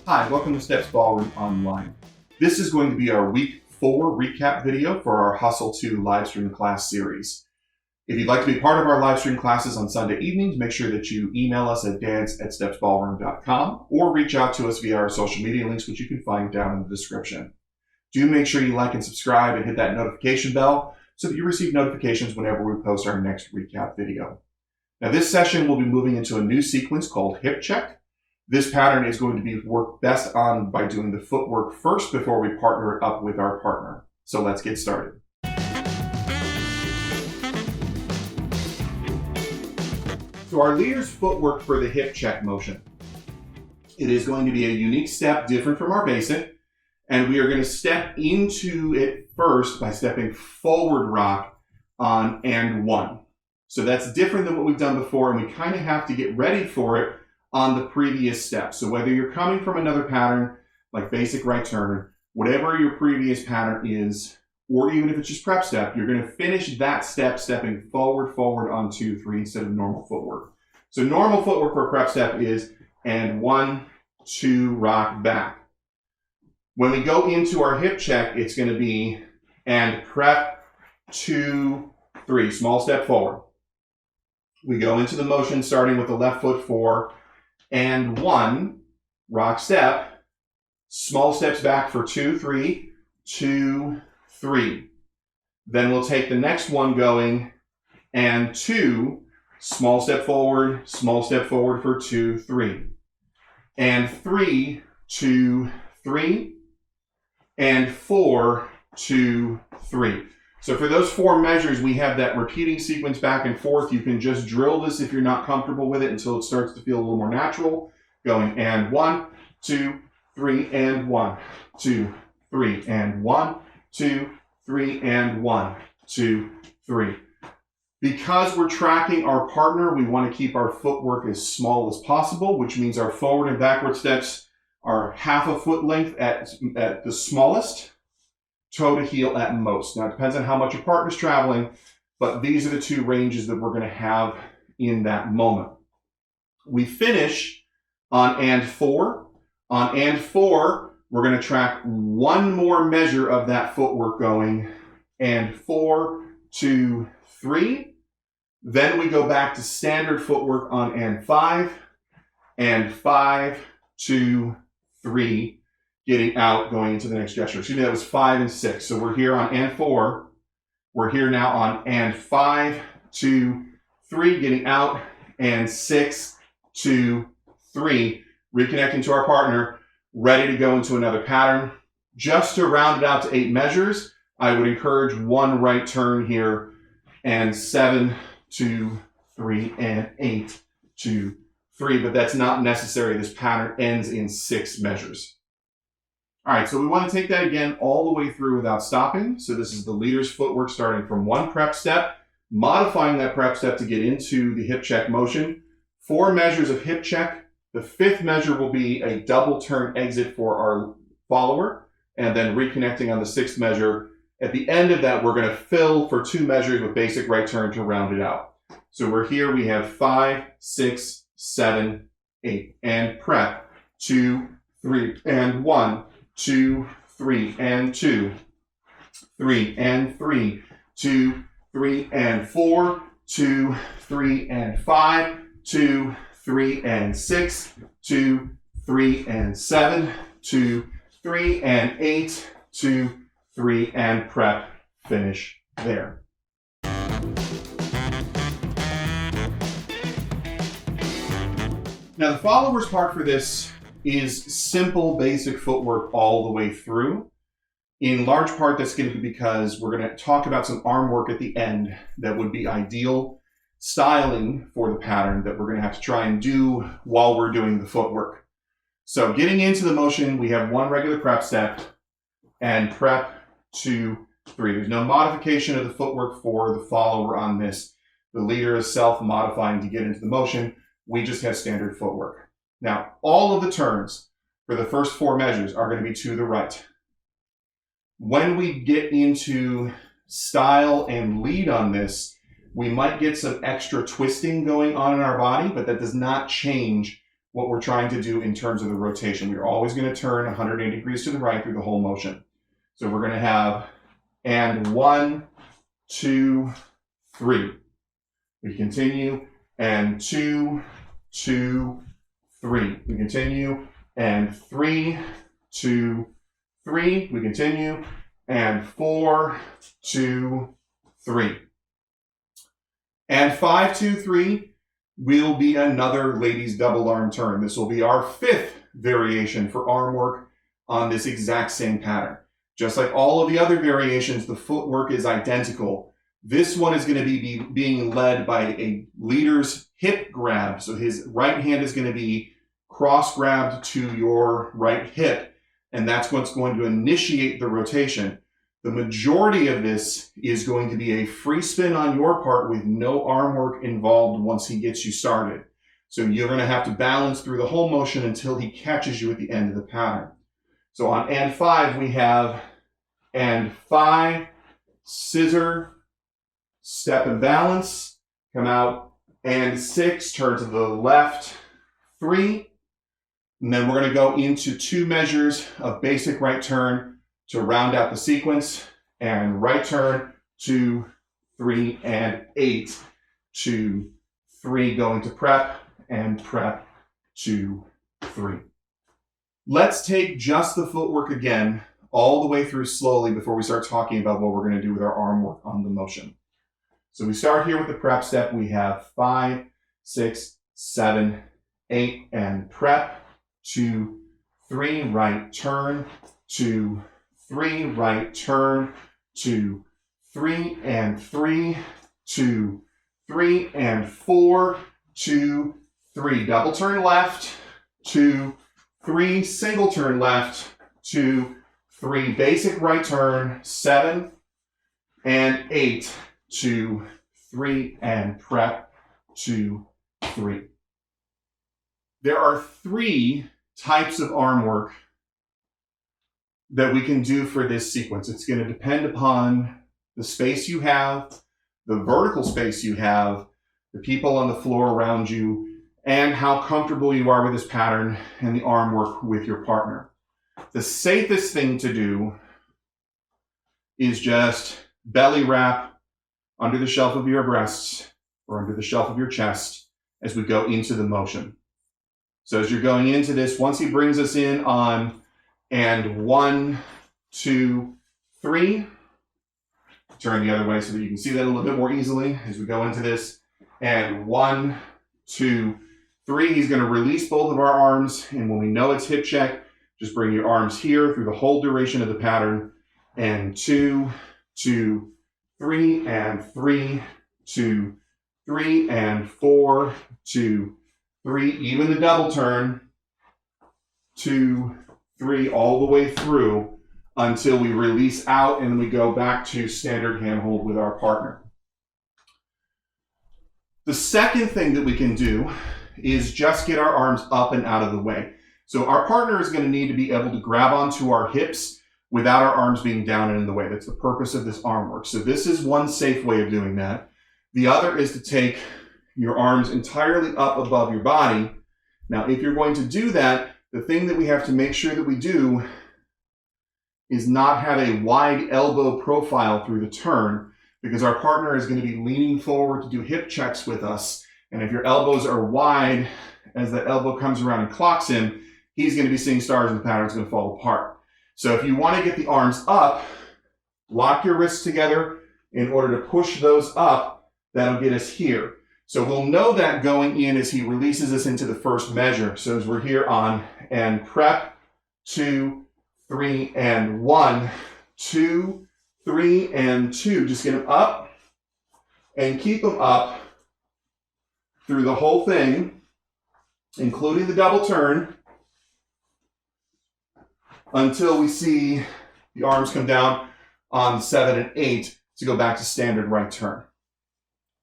Hi, welcome to Steps Ballroom Online. This is going to be our week 4 recap video for our Hustle 2 live stream class series. If you'd like to be part of our live stream classes on Sunday evenings, make sure that you email us at dance@stepsballroom.com or reach out to us via our social media links, which you can find down in the description. Do make sure you like and subscribe and hit that notification bell so that you receive notifications whenever we post our next recap video. Now this session will be moving into a new sequence called hip check. This pattern is going to be worked best on by doing the footwork first before we partner it up with our partner. So let's get started. So our leader's footwork for the hip check motion. It is going to be a unique step, different from our basic, and we are going to step into it first by stepping forward rock on and 1. So that's different than what we've done before, and we kind of have to get ready for it on the previous step. So whether you're coming from another pattern, like basic right turn, whatever your previous pattern is, or even if it's just prep step, you're going to finish that step stepping forward on 2, 3 instead of normal footwork. So normal footwork for a prep step is and 1, 2, rock back. When we go into our hip check, it's going to be and prep 2, 3, small step forward. We go into the motion starting with the left foot 4 and 1, rock step, small steps back for 2, 3, 2, 3. Then we'll take the next one going and 2, small step forward for 2, 3. And 3, 2, 3. And 4, 2, 3. So for those 4 measures, we have that repeating sequence back and forth. You can just drill this if you're not comfortable with it until it starts to feel a little more natural. Going and 1, 2, 3, and 1, 2, 3, and 1, 2, 3, and 1, 2, 3. Because we're tracking our partner, we want to keep our footwork as small as possible, which means our forward and backward steps are half a foot length at the smallest, toe to heel at most. Now, it depends on how much your partner's traveling, but these are the 2 ranges that we're going to have in that moment. We finish on and 4. On and 4, we're going to track 1 more measure of that footwork going and 4, 2, 3. Then we go back to standard footwork on and 5, 2, 3. Getting out, going into the next gesture. Excuse me, that was 5 and 6. So we're here on and 4. We're here now on and 5, 2, 3, getting out, and 6, 2, 3, reconnecting to our partner, ready to go into another pattern. Just to round it out to 8 measures, I would encourage 1 right turn here, and 7, 2, 3, and 8, 2, 3, but that's not necessary. This pattern ends in 6 measures. All right, so we want to take that again all the way through without stopping. So this is the leader's footwork starting from 1 prep step, modifying that prep step to get into the hip check motion. 4 measures of hip check. The 5th measure will be a double turn exit for our follower, and then reconnecting on the 6th measure. At the end of that, we're going to fill for 2 measures with basic right turn to round it out. So we're here, we have 5, 6, 7, 8, and prep 2, 3, and 1, 2, 3, and 2, 3, and 3, 2, 3, and 4, 2, 3, and 5, 2, 3, and 6, 2, 3, and 7, 2, 3, and 8, 2, 3, and prep, finish there. Now the followers part for this is simple, basic footwork all the way through. In large part, that's going to be because we're going to talk about some arm work at the end that would be ideal styling for the pattern that we're going to have to try and do while we're doing the footwork. So getting into the motion, we have 1 regular prep step and prep 2, 3. There's no modification of the footwork for the follower on this. The leader is self-modifying to get into the motion. We just have standard footwork. Now, all of the turns for the first 4 measures are going to be to the right. When we get into style and lead on this, we might get some extra twisting going on in our body, but that does not change what we're trying to do in terms of the rotation. We're always going to turn 180 degrees to the right through the whole motion. So we're going to have, and 1, 2, 3. We continue, and 2, 2, 3. We continue, and 3, 2, 3. We continue, and 4, 2, 3. And 5, 2, 3 will be another ladies double arm turn. This will be our 5th variation for arm work on this exact same pattern. Just like all of the other variations, the footwork is identical. This one is going to be being led by a leader's hip grab. So his right hand is going to be cross grabbed to your right hip, and that's what's going to initiate the rotation. The majority of this is going to be a free spin on your part with no arm work involved once he gets you started. So you're going to have to balance through the whole motion until he catches you at the end of the pattern. So on and 5, we have and 5, scissor, step and balance, come out, and 6, turn to the left, 3, and then we're going to go into 2 measures of basic right turn to round out the sequence, and right turn, 2, 3, and 8, 2, 3, going to prep, and prep, 2, 3. Let's take just the footwork again, all the way through slowly before we start talking about what we're going to do with our arm work on the motion. So we start here with the prep step. We have 5, 6, 7, 8, and prep, 2, 3, right turn, 2, 3, right turn, 2, 3, and 3, 2, 3, and 4, 2, 3, double turn left, 2, 3, single turn left, 2, 3, basic right turn, 7, and 8, 2, 3, and prep, 2, 3. There are 3 types of arm work that we can do for this sequence. It's going to depend upon the space you have, the vertical space you have, the people on the floor around you, and how comfortable you are with this pattern and the arm work with your partner. The safest thing to do is just belly wrap under the shelf of your breasts or under the shelf of your chest as we go into the motion. So as you're going into this, once he brings us in on and 1, 2, 3, turn the other way so that you can see that a little bit more easily as we go into this. And 1, 2, 3, he's going to release both of our arms. And when we know it's hip check, just bring your arms here through the whole duration of the pattern. And 2, 2, 3, and 3, 2, 3, and 4, 2, 3, even the double turn, 2, 3, all the way through until we release out and we go back to standard handhold with our partner. The second thing that we can do is just get our arms up and out of the way. So our partner is going to need to be able to grab onto our hips without our arms being down and in the way. That's the purpose of this arm work. So this is one safe way of doing that. The other is to take your arms entirely up above your body. Now, if you're going to do that, the thing that we have to make sure that we do is not have a wide elbow profile through the turn, because our partner is going to be leaning forward to do hip checks with us. And if your elbows are wide, as the elbow comes around and clocks him, he's going to be seeing stars and the pattern's going to fall apart. So if you want to get the arms up, lock your wrists together in order to push those up. That'll get us here. So we'll know that going in as he releases us into the first measure. So as we're here on and prep, 2, 3, and 1, 2, 3, and 2. Just get them up and keep them up through the whole thing, including the double turn, until we see the arms come down on 7 and 8 to go back to standard right turn.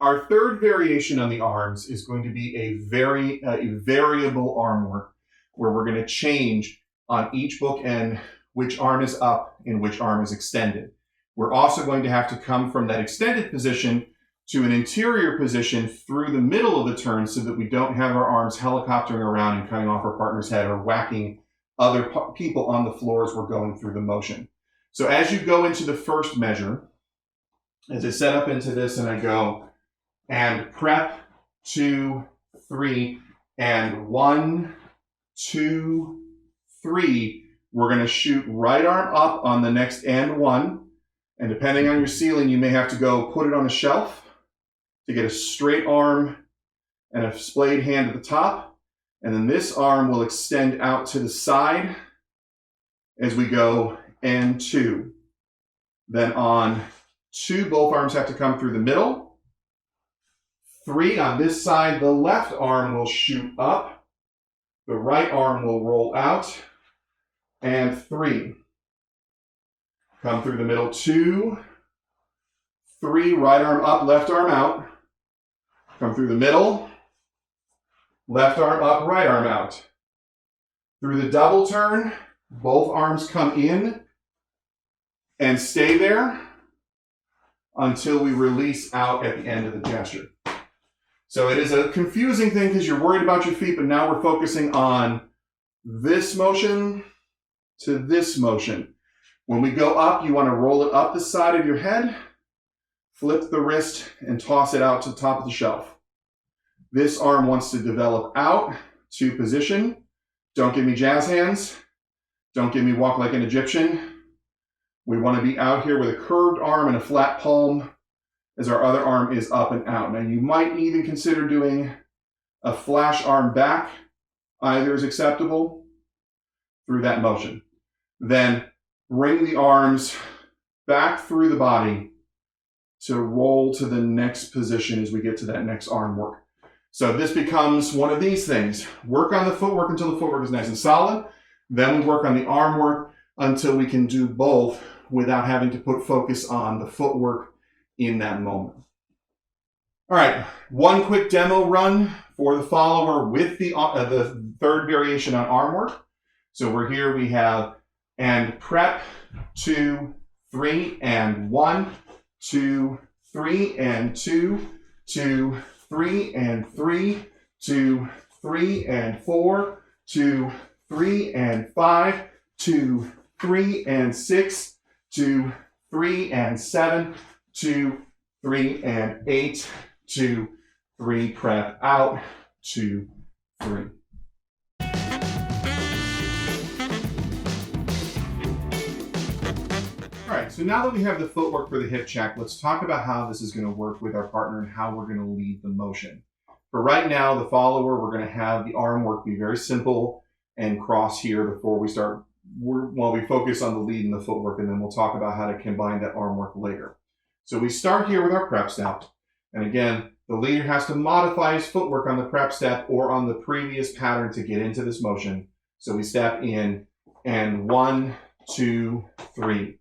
Our third variation on the arms is going to be a variable arm work, where we're going to change on each bookend which arm is up and which arm is extended. We're also going to have to come from that extended position to an interior position through the middle of the turn so that we don't have our arms helicoptering around and cutting off our partner's head or whacking other people on the floor as we're going through the motion. So as you go into the first measure, as I set up into this and I go and prep, 2, 3, and 1, 2, 3, we're going to shoot right arm up on the next and 1. And depending on your ceiling, you may have to go put it on a shelf to get a straight arm and a splayed hand at the top. And then this arm will extend out to the side as we go and 2. Then on 2, both arms have to come through the middle. 3, on this side, the left arm will shoot up. The right arm will roll out. And 3. Come through the middle, 2, 3, right arm up, left arm out. Come through the middle, left arm up, right arm out. Through the double turn, both arms come in and stay there until we release out at the end of the gesture. So it is a confusing thing because you're worried about your feet, but now we're focusing on this motion to this motion. When we go up, you want to roll it up the side of your head, flip the wrist, and toss it out to the top of the shelf. This arm wants to develop out to position. Don't give me jazz hands. Don't give me walk like an Egyptian. We want to be out here with a curved arm and a flat palm as our other arm is up and out. Now you might even consider doing a flash arm back. Either is acceptable through that motion. Then bring the arms back through the body to roll to the next position as we get to that next arm work. So this becomes one of these things. Work on the footwork until the footwork is nice and solid. Then we work on the arm work until we can do both without having to put focus on the footwork in that moment. All right, one quick demo run for the follower with the third variation on arm work. So we're here, we have and prep, 2, 3, and 1, 2, 3, and 2, 2, 3, and 3, 2, 3, and 4, 2, 3, and 5, 2, 3, and 6, 2, 3, and 7, 2, 3, and 8, 2, 3, prep out, 2, 3. All right, so now that we have the footwork for the hip check, let's talk about how this is going to work with our partner and how we're going to lead the motion. For right now, the follower, we're going to have the arm work be very simple and cross here before we start, while we focus on the lead and the footwork, and then we'll talk about how to combine that arm work later. So we start here with our prep step. And again, the leader has to modify his footwork on the prep step or on the previous pattern to get into this motion. So we step in and 1, 2, 3.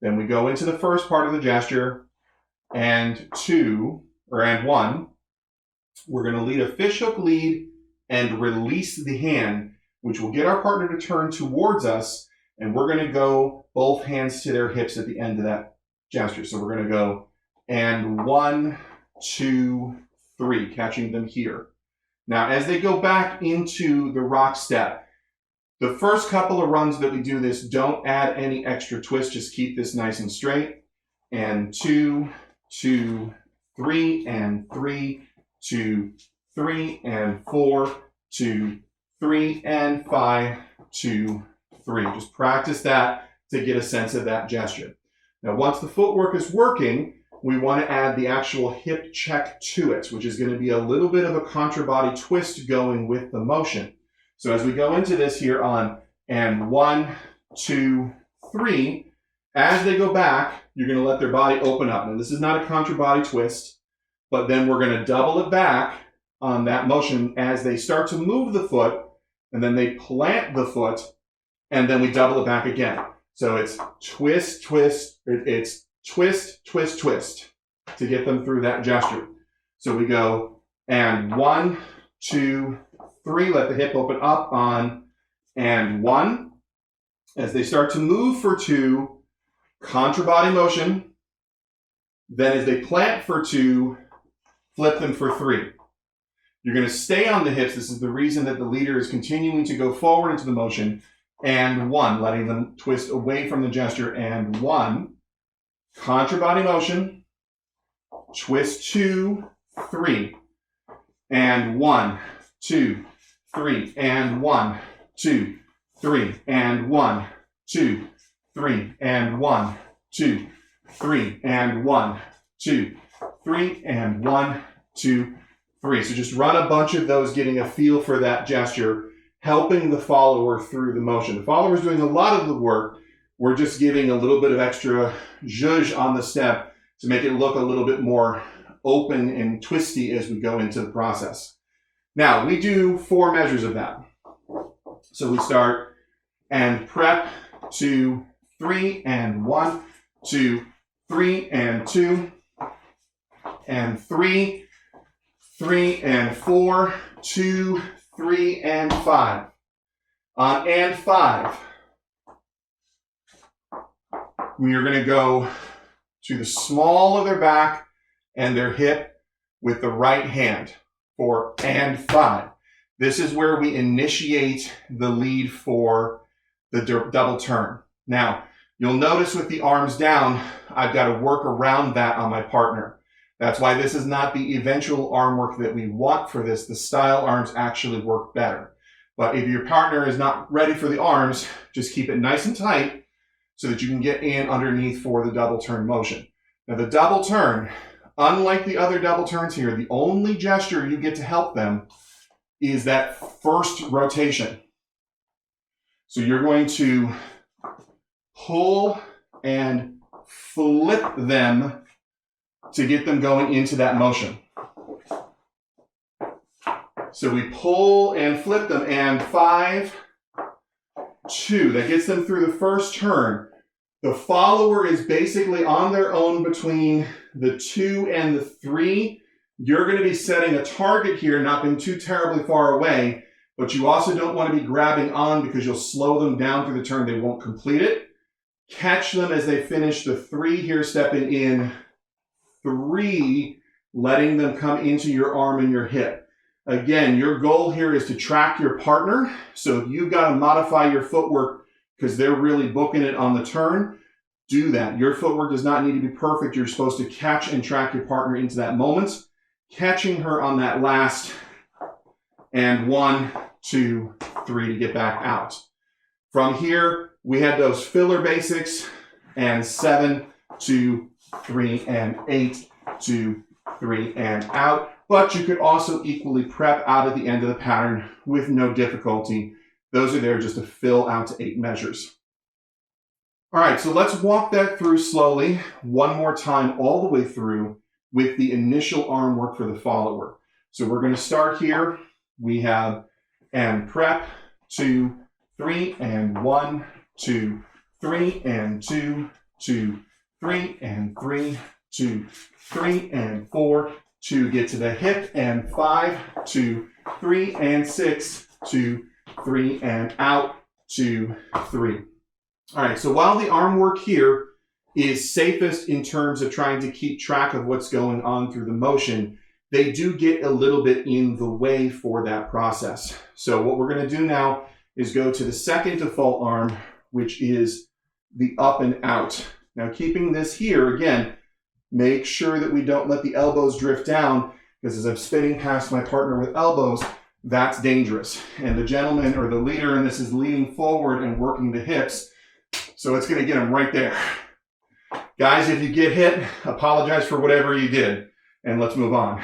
Then we go into the first part of the gesture and 1. We're going to lead a fishhook lead and release the hand, which will get our partner to turn towards us. And we're going to go both hands to their hips at the end of that gesture. So we're going to go and 1, 2, 3, catching them here. Now, as they go back into the rock step, the first couple of runs that we do this, don't add any extra twist. Just keep this nice and straight. And 2, 2, 3, and 3, 2, 3, and 4, 2, 3, and 5, 2, 3. Just practice that to get a sense of that gesture. Now, once the footwork is working, we want to add the actual hip check to it, which is going to be a little bit of a contra body twist going with the motion. So as we go into this here on and 1, 2, 3, as they go back, you're going to let their body open up. Now, this is not a contra body twist, but then we're going to double it back on that motion as they start to move the foot, and then they plant the foot, and then we double it back again. So it's twist, twist, it's twist, twist, twist to get them through that gesture. So we go and 1, 2, 3, let the hip open up on and 1. As they start to move for 2, contra body motion, Then as they plant for 2, flip them for 3. You're going to stay on the hips. This is the reason that the leader is continuing to go forward into the motion. And 1, letting them twist away from the gesture. And 1, contra body motion, twist 2, 3. And 1, 2, 3. And 1, 2, 3. And 1, 2, 3. And 1, 2, 3. And 1, 2, 3. And 1, 2, 3. So just run a bunch of those, getting a feel for that gesture, helping the follower through the motion. The follower is doing a lot of the work. We're just giving a little bit of extra zhuzh on the step to make it look a little bit more open and twisty as we go into the process. Now, we do 4 measures of that. So we start and prep 2, 3, and 1, 2, 3, and 2, and 3, 3, and 4, 2, 3, and 5. On and 5, we are going to go to the small of their back and their hip with the right hand for and 5. This is where we initiate the lead for the double turn. Now, you'll notice with the arms down, I've got to work around that on my partner. That's why this is not the eventual arm work that we want for this. The style arms actually work better. But if your partner is not ready for the arms, just keep it nice and tight so that you can get in underneath for the double turn motion. Now the double turn, unlike the other double turns here, the only gesture you get to help them is that first rotation. So you're going to pull and flip them to get them going into that motion. So we pull and flip them, and 5, 2. That gets them through the first turn. The follower is basically on their own between the 2 and the 3. You're going to be setting a target here, not being too terribly far away, but you also don't want to be grabbing on because you'll slow them down through the turn. They won't complete it. Catch them as they finish the 3 here, stepping in 3, letting them come into your arm and your hip. Again, your goal here is to track your partner. So if you've got to modify your footwork because they're really booking it on the turn, do that. Your footwork does not need to be perfect. You're supposed to catch and track your partner into that moment, catching her on that last, and 1, 2, 3 to get back out. From here, we had those filler basics, and 7, 2, 3, and 8, 2, 3, and out. But you could also equally prep out at the end of the pattern with no difficulty. Those are there just to fill out to 8 measures. All right, so let's walk that through slowly one more time all the way through with the initial arm work for the follower. So we're going to start here. We have and prep 2, 3, and 1, 2, 3, and 2, 2, 3, and 3, 2, 3, and 4, 2, get to the hip, and 5, 2, 3, and 6, 2, 3, and out, 2, 3. All right, so while the arm work here is safest in terms of trying to keep track of what's going on through the motion, they do get a little bit in the way for that process. So what we're going to do now is go to the second default arm, which is the up and out. Now keeping this here, again, make sure that we don't let the elbows drift down, because as I'm spinning past my partner with elbows, that's dangerous. And the gentleman or the leader in this is leaning forward and working the hips, so it's going to get him right there. Guys, if you get hit, apologize for whatever you did, and let's move on.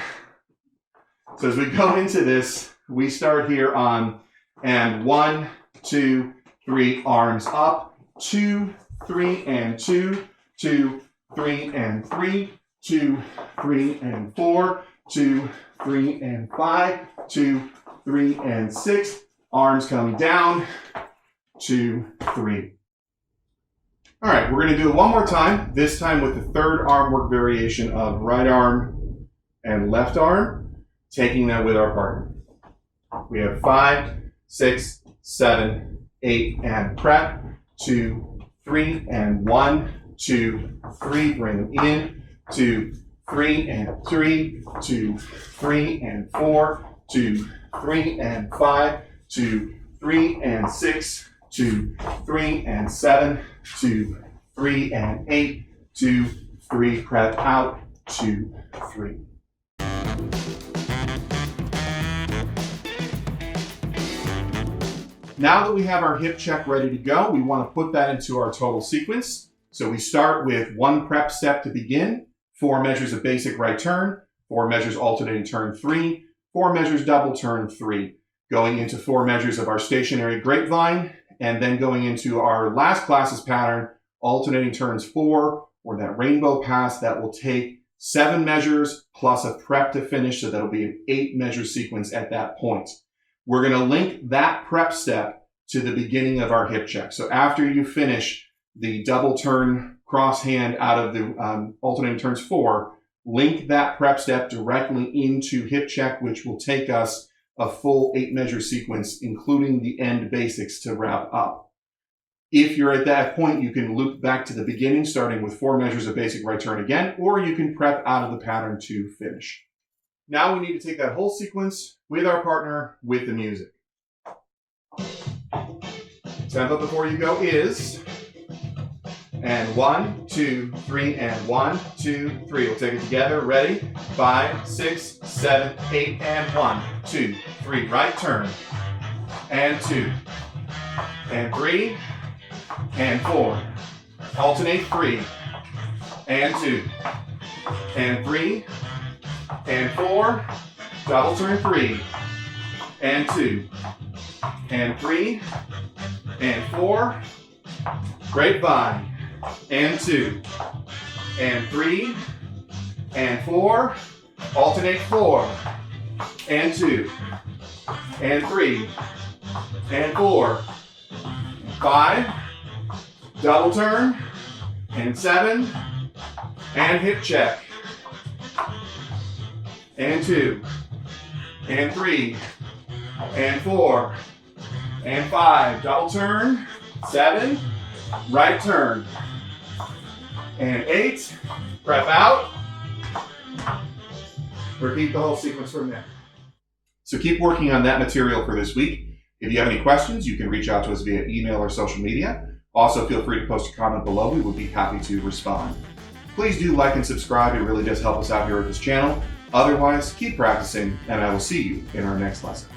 So as we go into this, we start here on and 1, 2, 3, arms up, 2, 3, and 2, 2, 3, and 3, 2, 3, and 4, 2, 3, and 5, 2, 3, and 6. Arms come down, 2, 3. All right, we're going to do it one more time, this time with the third arm work variation of right arm and left arm, taking that with our partner. We have 5, 6, 7, 8, and prep, 2, 3, and 1, 2, 3, bring them in, 2, 3 and 3, 2, 3 and 4, 2, 3 and 5, 2, 3 and 6, 2, 3 and 7, 2, 3 and 8, 2, 3, prep out, 2, 3. Now that we have our hip check ready to go, we want to put that into our total sequence. So we start with 1 prep step to begin, 4 measures of basic right turn, 4 measures alternating turn 3, 4 measures double turn 3, going into 4 measures of our stationary grapevine, and then going into our last class's pattern, alternating turns 4, or that rainbow pass that will take 7 measures plus a prep to finish, so that'll be an 8 measure sequence at that point. We're going to link that prep step to the beginning of our hip check. So after you finish the double turn cross hand out of the alternating turns 4, link that prep step directly into hip check, which will take us a full 8 measure sequence, including the end basics to wrap up. If you're at that point, you can loop back to the beginning, starting with 4 measures of basic right turn again, or you can prep out of the pattern to finish. Now we need to take that whole sequence with our partner with the music. Tempo before you go is, and 1, 2, 3, and 1, 2, 3. We'll take it together. Ready? 5, 6, 7, 8, and 1, 2, 3. Right turn, and 2, and 3, and 4. Alternate 3, and 2, and 3, and 4. Double turn 3, and 2, and 3, and 4. Grapevine, and 2, and 3, and 4. Alternate 4, and 2, and 3, and 4. 5. Double turn, and 7, and hip check, and 2, and 3, and 4, and 5. Double turn, 7, right turn, and 8, prep out. Repeat the whole sequence from there. So keep working on that material for this week. If you have any questions, you can reach out to us via email or social media. Also, feel free to post a comment below. We would be happy to respond. Please do like and subscribe. It really does help us out here at this channel. Otherwise, keep practicing, and I will see you in our next lesson.